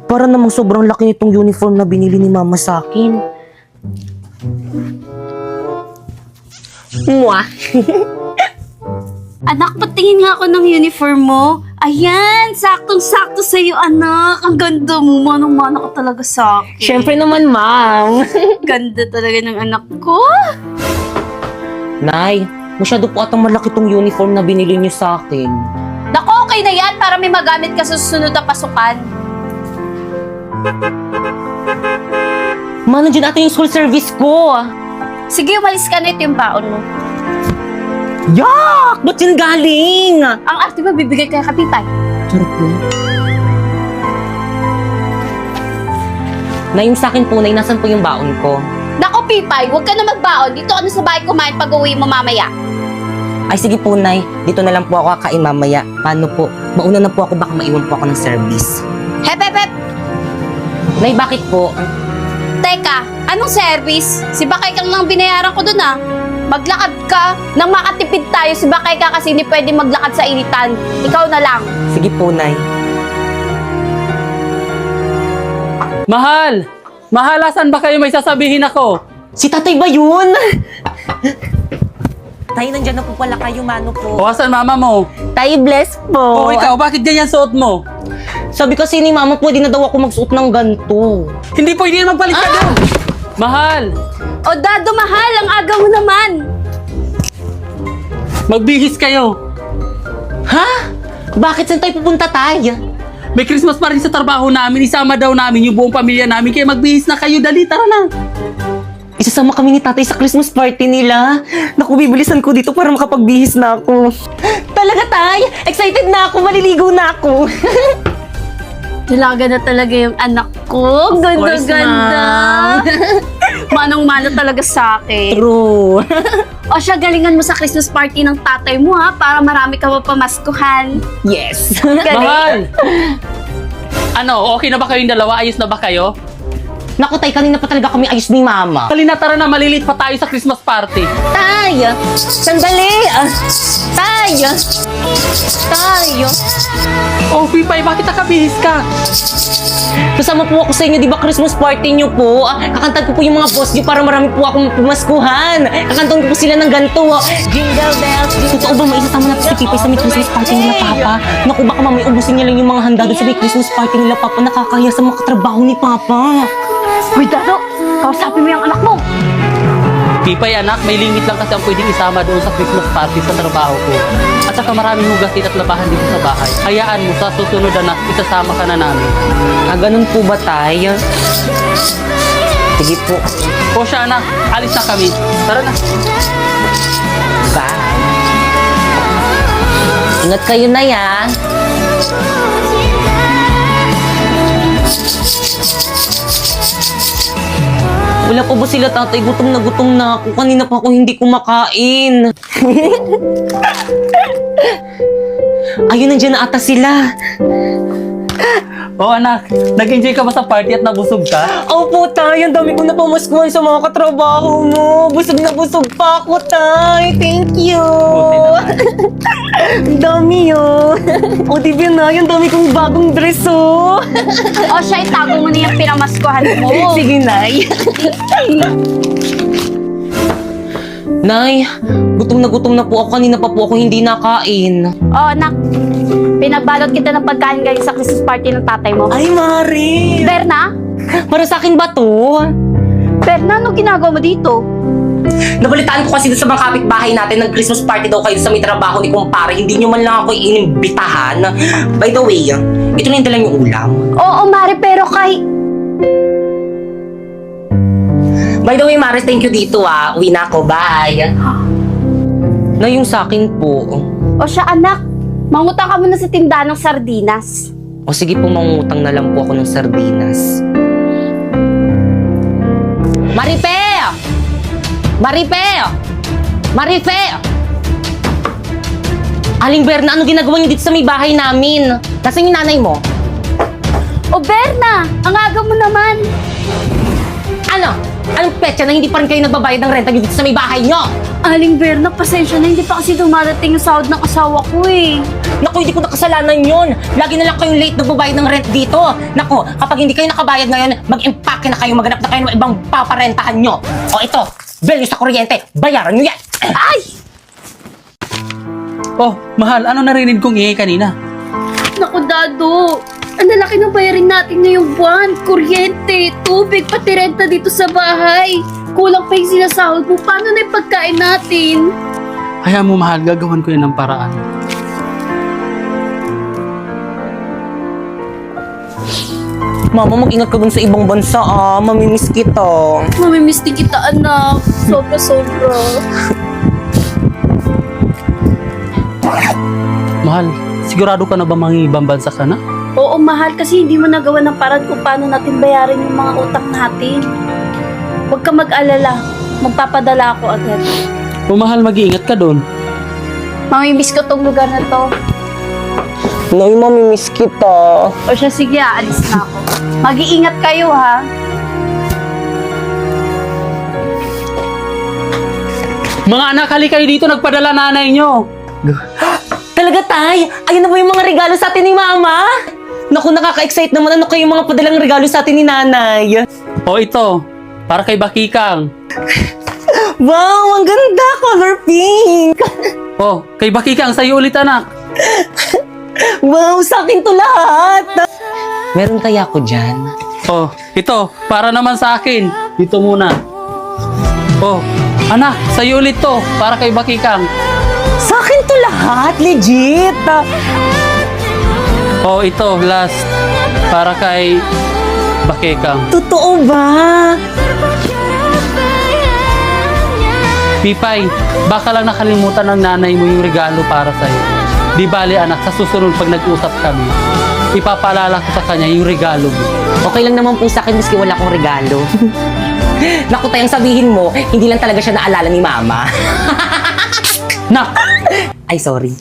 Para namang sobrang laki nitong uniform na binili ni Mama sa akin. Mwah! Anak, patingin nga ako ng uniform mo. Ayan, saktong-sakto sa'yo, anak. Ang ganda mo, manong-mana ka talaga sa akin. Siyempre naman, Ma'am. Ganda talaga ng anak ko. Nay, masyado po atang malaki tong uniform na binili niyo sa akin. Naku, okay na yan para may magamit ka sa susunod na pasukan. Ma, nandiyan natin yung school service ko. Sige, umalis ka na, ito yung baon mo. Yak! Ba't yun galing? Ang arte mo, bibigay kay Kapitay. Charot na. Nay, yung sa akin po, Nay, nasan po yung baon ko? Naku, Pipay, huwag ka na magbaon. Dito ka na sa bahay kumain pag uwi mo mamaya. Ay, sige po, Nay. Dito na lang po ako kakain mamaya. Paano po? Mauna na po ako, baka maiwan po ako ng service. Hep, hep, hep! Nay, bakit po? Teka, anong service? Si Bakay kang lang binayaran ko dun ah. Maglakad ka. Nang makatipid tayo, si Bakay ka kasi hindi pwede maglakad sa initan. Ikaw na lang. Sige po, Nay. Mahal! Mahal, asan ba kayo? May sasabihin ako. Si tatay ba yun? Tay, nandyan na po pala kayo, mano po. O, asan mama mo? Tay, bless po. O, ikaw, bakit ganyan suot mo? Sabi kasi ni Mama, pwede na daw ako magsuot ng ganito. Hindi pwede magpalit ka doon! Mahal! O Dado, mahal, ang aga mo naman. Magbihis kayo. Ha? Bakit saan tayo pupunta, Tay? May Christmas pa rin sa trabaho namin. Isama daw namin yung buong pamilya namin. Kaya magbihis na kayo. Dali, tara na. Isasama kami ni tatay sa Christmas party nila. Naku, bibilisan ko dito para makapagbihis na ako. Talaga, Tay? Excited na ako, maliligo na ako. Dalaga na talaga yung anak ko. Ganda-ganda. Manong-mano talaga sa akin. True. O siya, galingan mo sa Christmas party ng tatay mo ha, para marami ka mapamaskuhan. Yes. Mahal! Ano, okay na ba kayong dalawa? Ayos na ba kayo? Naku, Tay, kanina pa talaga kami ayos ni Mama. Dali na, tara na. Malilit pa tayo sa Christmas party. Tay! Sandali! Tay! Tay! Oh, Pipay, bakit nakabihis ka? Kasama po ako sa inyo, di ba Christmas party niyo po? Kakantan ko po yung mga boss niyo para marami po akong pumaskuhan. Kakantan ko po sila ng ganito. Jingle bells, jingle. Totoo ba maisasama natin si Pipay sa may Christmas party nila, Papa? Naku, baka mamay ubusin niya lang yung mga handa doon sa may Christmas party nila, Papa. Nakakaya sa mga katrabaho ni Papa. Uy, Dado, kausapin mo yung anak mo. Pipay, anak, may limit lang kasi ang pwedeng isama doon sa Christmas party sa trabaho ko. At saka maraming hugasin at labahan dito sa bahay. Hayaan mo, sa susunod anak, isasama ka na namin. Ganun po ba, Tay? Sige po. O siya, anak, alis na kami. Tara na. Bye. Ingat kayo na, ya. Wala pa ba sila, tatay? Gutom na ako. Kanina pa ako hindi kumakain. Ayun, nandiyan na ata sila. O anak, nag-enjoy ka ba sa party at nabusog ka? Opo, Tay. Ang dami ko na pamaskuhan sa mga katrabaho mo. Busog na busog pa ako, Tay. Thank you. Buti naman. Ang dami, oh. O, di ba na? Ang dami kong bagong dress, oh. O siya, itago mo na yung pinamaskuhan mo. Sige, Nay. Nay, gutom na po ako. Kanina pa po ako hindi nakain. O anak, pinabalot kita ng pagkain galing sa Christmas party ng tatay mo. Ay, Mari. Berna? Para sa akin ba to? Berna, ano ginagawa mo dito? Nabalitaan ko kasi sa mga kapitbahay natin ng Christmas party daw kayo sa may trabaho ni kumpare. Hindi nyo man lang ako inimbitahan. By the way, ito na yung dalang yung ulam. Oo, Mari, pero By the way, Maris, thank you dito, Uwi na ako. Bye. Na yung sa akin po. O siya, anak, mangutang ka muna sa tindahan ng sardinas. O sige po, mangutang na lang po ako ng sardinas. Marife! Marife! Marife! Aling Berna, ano ginagawa niyo dito sa may bahay namin? Nasaan yung nanay mo? O Berna, ang aga mo naman. Ano? Anong petsa na hindi pa rin kayo nagbabayad ng renta dito sa may bahay nyo? Aling Berna, pasensya na, hindi pa kasi dumarating yung sahod ng asawa ko eh. Naku, hindi ko nakasalanan yun. Lagi na lang kayong late nagbabayad ng rent dito. Naku, kapag hindi kayo nakabayad ngayon, mag-impake na kayo, maghanap na kayo ng ibang paparentahan nyo. O ito, bill nyo sa kuryente, bayaran nyo yan. Ay! Oh, mahal, ano narinig kong ingay kanina? Naku, Dado. Ang lalaki ng bayarin natin ngayong buwan. Kuryente, tubig, pati renta dito sa bahay. Kulang pa yung sinasahod mo. Paano na yung pagkain natin? Hayaan mo, mahal, gagawan ko yan ng paraan. Mama, mag-ingat ka dun sa ibang bansa mamimiss kita. Mamimiss din kita, anak. Sobra-sobra. Mahal, sigurado ka na ba mangibang bansa ka na? Oo, mahal, kasi hindi mo nagawa ng paraan kung paano natin bayarin yung mga utang natin. Huwag ka mag-alala. Magpapadala ako agad. O mahal, mag-iingat ka doon. Mamimiss ko tong lugar na to. Nay, mamimiss kita. O siya, sige, aalis na ako. Mag-iingat kayo, ha? Mga anak, hali kayo dito, nagpadala nanay nyo. Talaga, Tay? Ayun na ba yung mga regalo sa atin ni Mama? Naku, nakaka-excite naman. Ano kayo yung mga padalang regalo sa atin ni Nanay? O ito, para kay Bakikang. Wow, ang ganda! Color pink! O, kay Bakikang, sa'yo ulit anak. Wow, sa akin to lahat! Meron kaya ako dyan? O, ito, para naman sa akin. Dito muna. O, anak, sa'yo ulit to, para kay Bakikang. Sa akin to lahat? Legit! O, ito, last, para kay Bakikang. Totoo ba? Pipay, baka lang nakalimutan ng nanay mo yung regalo para sa'yo. Di bali anak, sa susunod pag nag-usap kami, ipapaalala ko sa kanya yung regalo mo. Okay lang naman po sa akin miski wala akong regalo. Naku, Tay, ang sabihin mo, hindi lang talaga siya naalala ni Mama. Nak! Ay, sorry.